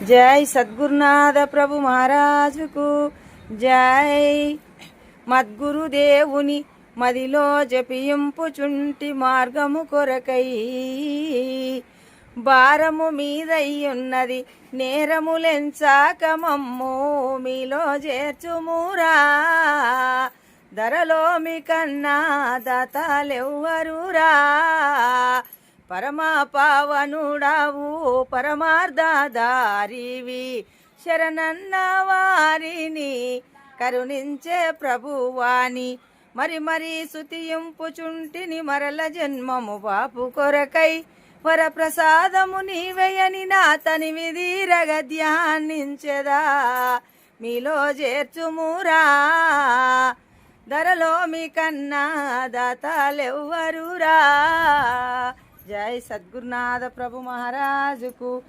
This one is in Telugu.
జై సద్గురునాథ ప్రభు మహారాజుకు జై. మద్గురుదేవుని మదిలో జపింపుచుంటి మార్గము కొరకై భారము మీదయ్యున్నది నేరములెంచాక మమ్ము మీలో చేర్చుమురా. ధరలో మీ కన్నా దాతలెవ్వరురా. పరమా పావనుడావు పరమార్థదారివి శరణన్న వారిని కరుణించే ప్రభువాని మరి మరి సుతియింపుచుంటిని మరల జన్మము బాపు కొరకై వరప్రసాదము నీవెయని నా తనివి దీరగ ధ్యానించెదా మీలో చేర్చుమురా. ధరలో మీ కన్నా దాతలెవ్వరురా. జై సద్గురునాథ ప్రభు మహారాజుకు